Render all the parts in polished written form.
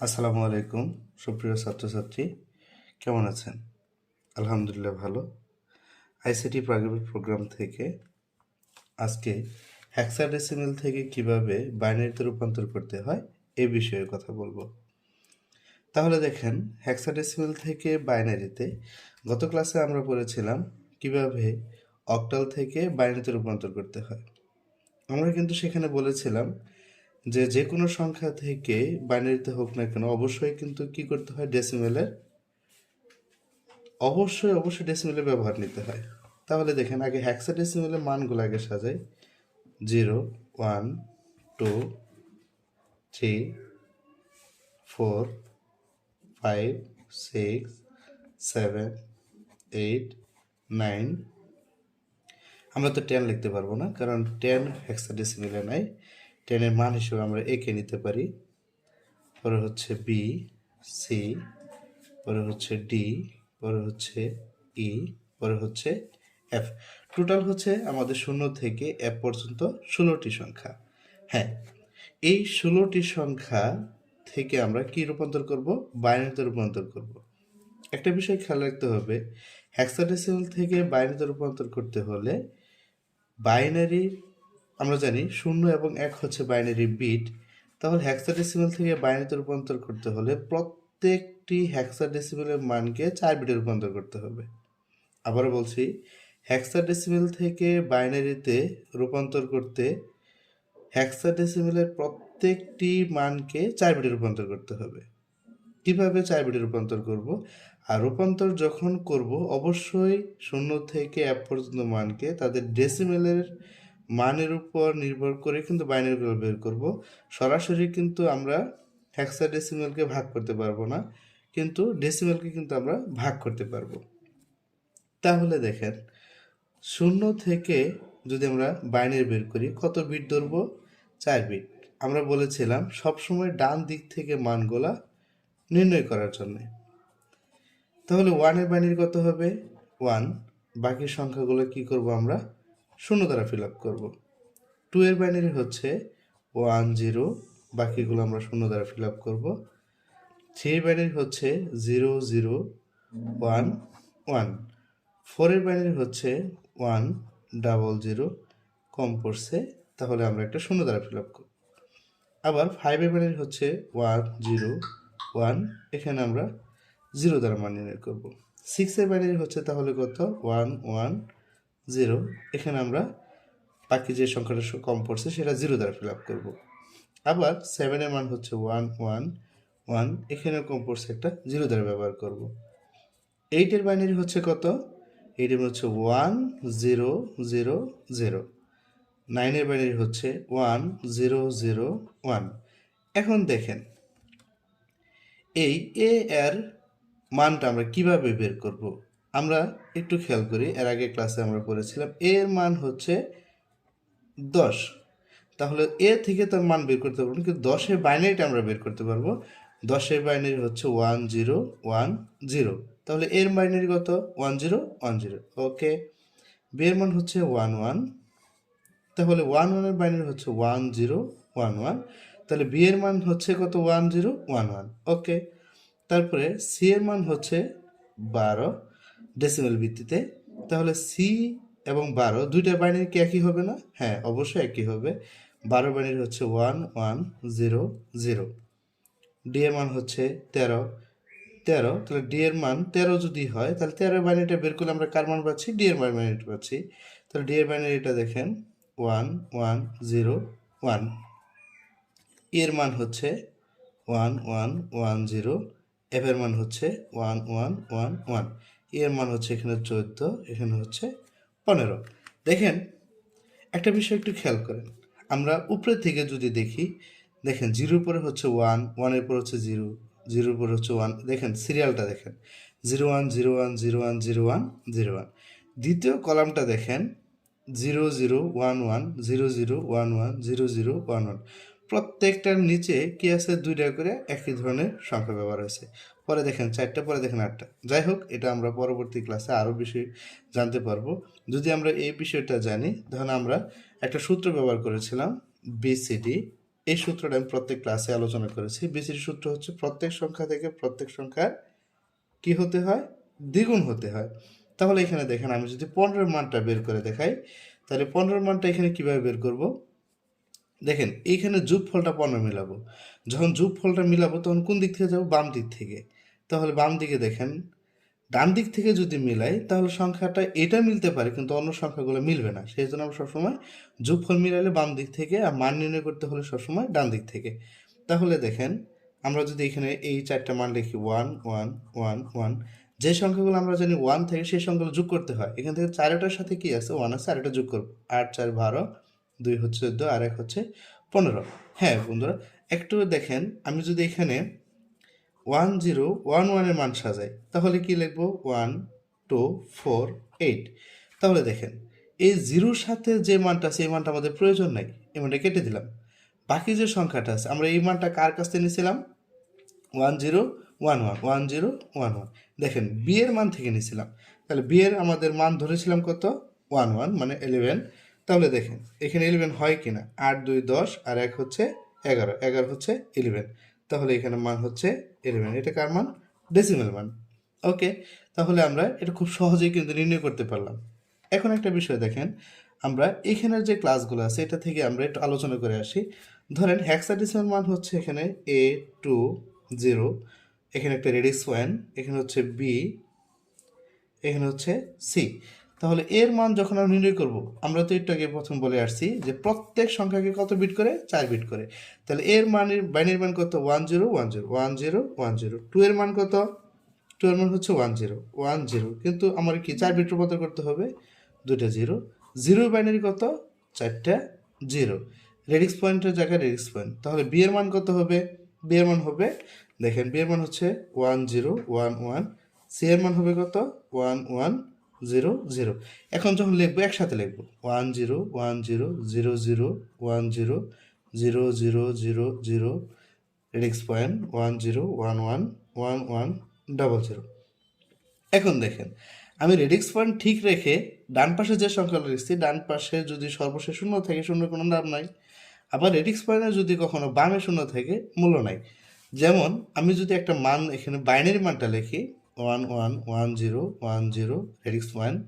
আসসালামু আলাইকুম সুপ্রিয় ছাত্রছাত্রী, কেমন আছেন? আলহামদুলিল্লাহ ভালো। আইসিটি প্রাইভেট প্রোগ্রাম থেকে আজকে হেক্সাডেসিমেল থেকে কিভাবে বাইনারিতে রূপান্তর করতে হয় এ বিষয়ে কথা বলবো। তাহলে দেখেন, হেক্সাডেসিমেল থেকে বাইনারিতে গত ক্লাসে আমরা পড়েছিলাম কিভাবে অক্টাল থেকে বাইনারিতে রূপান্তর করতে হয়। আমরা কিন্তু সেখানে বলেছিলাম যে কোনো সংখ্যা থেকে বাইনারিতে হোক না কেন অবশ্যই কিন্তু কি করতে হয়, অবশ্যই ডেসিমেলের ব্যবহার নিতে হয়। তাহলে দেখেন, আগে হেক্সাডেসিমেলের মানগুলো আগে সাজাই। 0, 1, 2, 3, 4, 5, 6, 7, 8, 9। আমরা তো 10 লিখতে পারবো না, কারণ 10 হেক্সাডেসিমেলে নাই। 10-এর মান হিসেবে আমরা একে নিতে পারি। পরে হচ্ছে বি, সি, পরে হচ্ছে ডি, পরে হচ্ছে ই, পরে হচ্ছে এফ। টোটাল হচ্ছে আমাদের 0 থেকে এফ পর্যন্ত 16টি সংখ্যা। হ্যাঁ, এই 16টি সংখ্যা থেকে আমরা কি রূপান্তর করব? বাইনারিতে রূপান্তর করব। একটা বিষয় খেয়াল রাখতে হবে, হেক্সাডেসিমাল থেকে বাইনারিতে রূপান্তর করতে হলে বাইনারি, আমরা জানি 0 এবং 1 হচ্ছে বাইনারি বিট। তাহলে হেক্সাডেসিমাল থেকে বাইনারিতে রূপান্তর করতে হলে প্রত্যেকটি হেক্সাডেসিমেলের মানকে 4 বিটে রূপান্তর করতে হবে। আবারও বলছি, হেক্সাডেসিমেল থেকে বাইনারিতে রূপান্তর করতে হেক্সাডেসিমেলের প্রত্যেকটি মানকে 4 বিটে রূপান্তর করতে হবে। কিভাবে 4 বিটে রূপান্তর করব? আর রূপান্তর যখন করব অবশ্যই 0 থেকে এক পর্যন্ত মানকে তাদের ডেসিমেলের মানের উপর নির্ভর করে কিন্তু বাইনারিগুলো বের করব। সরাসরি কিন্তু আমরা হেক্সাডেসিমেলকে ভাগ করতে পারবো না, কিন্তু ডেসিমেলকে কিন্তু আমরা ভাগ করতে পারবো। তাহলে দেখেন, 0 থেকে যদি আমরা বাইনারি বের করি, কত বিট ধরবো? 4 বিট। আমরা বলেছিলাম সবসময় ডান দিক থেকে মানগুলা নির্ণয় করার জন্য। তাহলে 1-এর বাইনারি কত হবে? 1। বাকি সংখ্যাগুলো কি করব? আমরা 0 দ্বারা ফিল আপ করবো। 2-এর বাইনারি হচ্ছে 1 0, বাকিগুলো আমরা 0 দ্বারা ফিল আপ করবো। 3-এর বাইনারি হচ্ছে 0 0 1 1। 4-এর বাইনারি হচ্ছে 1 0 0, কম পড়ছে, তাহলে আমরা একটা 0 দ্বারা ফিল আপ করব। আবার 5-এর বাইনারি হচ্ছে 1 0 1, এখানে আমরা 0 দ্বারা মান নির্ণয় করব। 6-এর বাইনারি হচ্ছে তাহলে কত? 1 1 0, এখানে আমরা বাকি যে সংখ্যাটা কম পড়ছে সেটা 0 দ্বারা ফিল আপ করবো। আবার 7-এর মান হচ্ছে 1 1 1, এখানে কম পড়ছে, একটা 0 দ্বারা ব্যবহার করব। 8-এর বাইনারি হচ্ছে কত? 8-এর হচ্ছে 1 0 0 0। 9-এর বাইনারি হচ্ছে 1 0 0 1। এখন দেখেন, এই এ এর মানটা আমরা কিভাবে বের করব? আমরা একটু খেয়াল করি, এর আগে ক্লাসে আমরা পড়েছিলাম এর মান হচ্ছে 10। তাহলে এ থেকে তার মান বের করতে পারবো, কিন্তু 10-এর বাইনারিটা আমরা বের করতে পারবো। 10-এর বাইনারি হচ্ছে 1 0 1 0, তাহলে এর বাইনারি কত? 1 0 1 0। ওকে, বি এর মান হচ্ছে 1 1, তাহলে 1 1-এর বাইনারি হচ্ছে 1 0 1 1, তাহলে বি এর মান হচ্ছে কত? 1 0 1 1। ওকে, তারপরে সি এর মান হচ্ছে 12 ডেসিমেল ভিত্তিতে। তাহলে সি এবং 12 দুইটার বাইনারি কি একই হবে না? হ্যাঁ, অবশ্যই একই হবে। 12 বাইনারি হচ্ছে 1 1 0 0। ডি এর মান হচ্ছে 13 13, তাহলে ডি এর মান 13 যদি হয়, তাহলে 13 বাইনারিটা বের করলে আমরা কার মান পাচ্ছি? ডি এর বাইনারিটা পাচ্ছি। তাহলে ডি এর বাইনারিটা দেখেন 1 1 0 1। এর মান হচ্ছে 1 1 1 0, এফ এর মান হচ্ছে 1 1 1 1। এর মান হচ্ছে এখানে 14, এখানে হচ্ছে 15। দেখেন, একটা বিষয় একটু খেয়াল করেন, আমরা উপরের থেকে যদি দেখি, দেখেন 0-এর পরে হচ্ছে 1, 1-এর পর হচ্ছে 0, 0-এর পর হচ্ছে 1। দেখেন সিরিয়ালটা দেখেন, 0 1 0 1 0 1 0 1 0 1। দ্বিতীয় কলামটা দেখেন, 0 0 1 1 0 0 1 1 0 0 1 1। প্রত্যেকটার নিচে কি আছে? 2টা করে একই ধরনের সংখ্যা ব্যবহার হয়েছে। পরে দেখেন 4টা, পরে দেখেন 8টা। যাই হোক, এটা আমরা পরবর্তী ক্লাসে আরও বেশি জানতে পারবো। যদি আমরা এই বিষয়টা জানি, তখন আমরা একটা সূত্র ব্যবহার করেছিলাম, বিসিডি এই সূত্রটা আমি প্রত্যেক ক্লাসে আলোচনা করেছি। বিসিডি সূত্র হচ্ছে প্রত্যেক সংখ্যা থেকে প্রত্যেক সংখ্যার কি হতে হয়, দ্বিগুণ হতে হয়। তাহলে এখানে দেখেন আমি যদি 15 মানটা বের করে দেখাই, তাহলে 15 মানটা এখানে কিভাবে বের করব? দেখেন এইখানে যোগফলটা 15 মিলাবো। যখন যোগফলটা মিলাবো তখন কোন দিক থেকে যাবো? বাম দিক থেকে। তাহলে বাম দিকে দেখেন, ডান দিক থেকে যদি মিলাই তাহলে সংখ্যাটা এটা মিলতে পারে কিন্তু অন্য সংখ্যাগুলো মিলবে না। সেই জন্য আমরা সবসময় যোগফল মিলালে বাম দিক থেকে, আর মান নির্ণয় করতে হলে সবসময় ডান দিক থেকে। তাহলে দেখেন আমরা যদি এখানে এই 4টা মান লিখি 1 1 1 1, যে সংখ্যাগুলো আমরা জানি 1 থেকে সেই সংখ্যাগুলো যোগ করতে হয়। এখান থেকে 4টার সাথে কি আছে? 1 আছে, আর এটা যোগ করব। 8 4 12, 2 হচ্ছে 14, আর 1 হচ্ছে 15। হ্যাঁ বন্ধুরা, একটু দেখেন আমি যদি এখানে 1 0 1 1 এর মান সাজাই তাহলে কি লিখবো? 1 2 4 8। তাহলে দেখেন এই জিরোর সাথে যে মানটা আছে এই মানটা আমাদের প্রয়োজন নাই, এই মানটা কেটে দিলাম। বাকি যে সংখ্যাটা আছে আমরা এই মানটা কার কাছ থেকে নিয়েছিলাম? 1 0 1 1 1 0 1 1। দেখেন বি এর মান থেকে নিয়েছিলাম, তাহলে বি এর আমাদের মান ধরেছিলাম কত? 1 1 মানে 11। তাহলে দেখেন এখানে 11 হয় কিনা? 8 2 10 আর 1 হচ্ছে 11, 11 হচ্ছে 11। তাহলে এখানে মান হচ্ছে 11। এটা কার মান? ডেসিমেল মান। ওকে, তাহলে আমরা এটা খুব সহজেই কিন্তু নির্ণয় করতে পারলাম। এখন একটা বিষয় দেখেন, আমরা এখানের যে ক্লাসগুলো আছে এটা থেকে আমরা একটু আলোচনা করে আসি। ধরেন হেক্সাডেসিমাল মান হচ্ছে এখানে A20, এখানে একটা রেডিক্স 1, এখানে হচ্ছে B, এখানে হচ্ছে C। তাহলে এর মান যখন আমরা নির্ণয় করব, আমরা তো একটু আগে প্রথম বলে আসছি যে প্রত্যেক সংখ্যাকে কত বিট করে? 4 বিট করে। তাহলে এর মানের বাইনারি মান কত? 1 0 1 0 1 0 1 0। 2 এর মান কত? 2 এর মান হচ্ছে 1 0 1 0, কিন্তু আমার কি 4 বিট রূপান্তর করতে হবে? 2টা 0। 0 বাইনারি কত? 4টা 0। রেডিক্স পয়েন্টের জায়গায় রেডিক্স পয়েন্ট। তাহলে বি এর মান কত হবে? বি এর মান হবে, দেখেন বি এর মান হচ্ছে 1 0 1 1। সি এর মান হবে কত? 1 1 0 0। এখন যখন লিখবো একসাথে লিখবো 1 0 1 0 0 0 1 0 0 0 0 0, রেডিক্স পয়েন্ট 1 0 1 1 1 1 0 0। এখন দেখেন আমি রেডিক্স পয়েন্ট ঠিক রেখে ডান পাশে যে সংখ্যাটা লিখছি, ডান পাশে যদি সর্বশেষ শূন্য থাকে শূন্য কোনো নাম নাই, আবার রেডিক্স পয়েন্টে যদি কখনো বামে শূন্য থাকে মূল্য নাই। যেমন আমি যদি একটা মান এখানে বাইনারি মানটা লিখি 1 1 1 0 1 0, রেডিক্স পয়েন্ট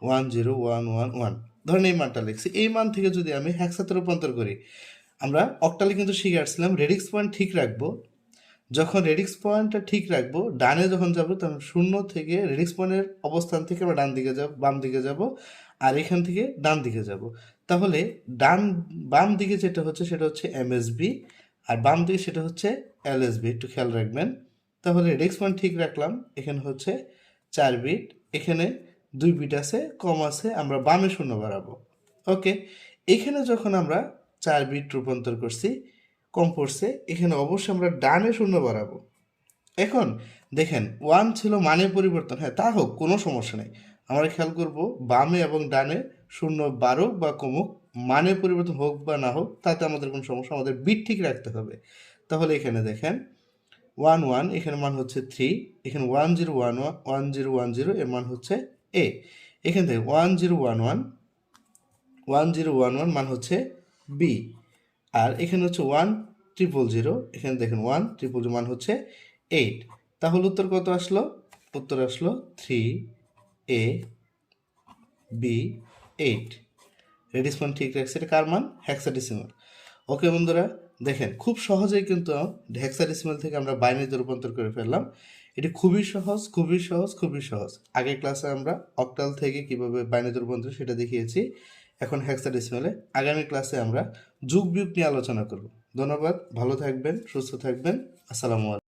1 0 1 1 1, ধরেন এই মানটা লিখছি। এই মান থেকে যদি আমি হেক্সাতে রূপান্তর করি, আমরা অক্টালে কিন্তু শিখে আসছিলাম রেডিক্স পয়েন্ট ঠিক রাখবো। যখন রেডিক্স পয়েন্টটা ঠিক রাখবো, ডানে যখন যাব তখন শূন্য থেকে রেডিক্স পয়েন্টের অবস্থান থেকে আমরা ডান দিকে যাব, বাম দিকে যাব, আর এখান থেকে ডান দিকে যাব। তাহলে বাম দিকে যেটা হচ্ছে সেটা হচ্ছে এমএসবি, আর বাম দিকে সেটা হচ্ছে এলএসবি, একটু খেয়াল রাখবেন। তাহলে রেডিক্স পয়েন্ট ঠিক রাখলাম, এখানে হচ্ছে 4 বিট, এখানে 2 বিট আছে কম আছে, আমরা বামে শূন্য বাড়াবো। ওকে, এখানে যখন আমরা 4 বিট রূপান্তর করছি কম পড়ছে, এখানে অবশ্যই আমরা ডানে শূন্য বাড়াবো। এখন দেখেন 1 ছিল মানে পরিবর্তন, হ্যাঁ তা হোক কোনো সমস্যা নেই। আমরা খেয়াল করব বামে এবং ডানে শূন্য বাড়ুক বা কমুক, মানে পরিবর্তন হোক বা না হোক তাতে আমাদের কোনো সমস্যা, আমাদের বিট ঠিক রাখতে হবে। তাহলে এখানে দেখেন 1 1, এখানে মান হচ্ছে 3, এখানে 1 0 1 1 0 1 0 এর মান হচ্ছে A। এখান থেকে 1 0 1 1 1 0 1 1 মান হচ্ছে B। আর এখানে হচ্ছে 1 0 0 এখানে দেখেন 1 0 0 মান হচ্ছে 8। তাহলে উত্তর কত আসলো? উত্তর আসলো 3A B 8। রেডিক্স মান ঠিক রাখছে, এটা কার মান? হেক্সাডেসিমাল। ওকে বন্ধুরা, দেখেন খুব সহজেই কিন্তু হেক্সাডেসিমাল থেকে আমরা বাইনারিতে রূপান্তর করে ফেললাম। এটি খুবই সহজ খুবই সহজ খুবই সহজ। আগের ক্লাসে আমরা অক্টাল থেকে কিভাবে বাইনারিতে রূপান্তর সেটা দেখিয়েছি। এখন হেক্সাডেসিমালে আগামী ক্লাসে আমরা যোগ বিয়োগ নিয়ে আলোচনা করব। ধন্যবাদ, ভালো থাকবেন, সুস্থ থাকবেন, আসসালামু আলাইকুম।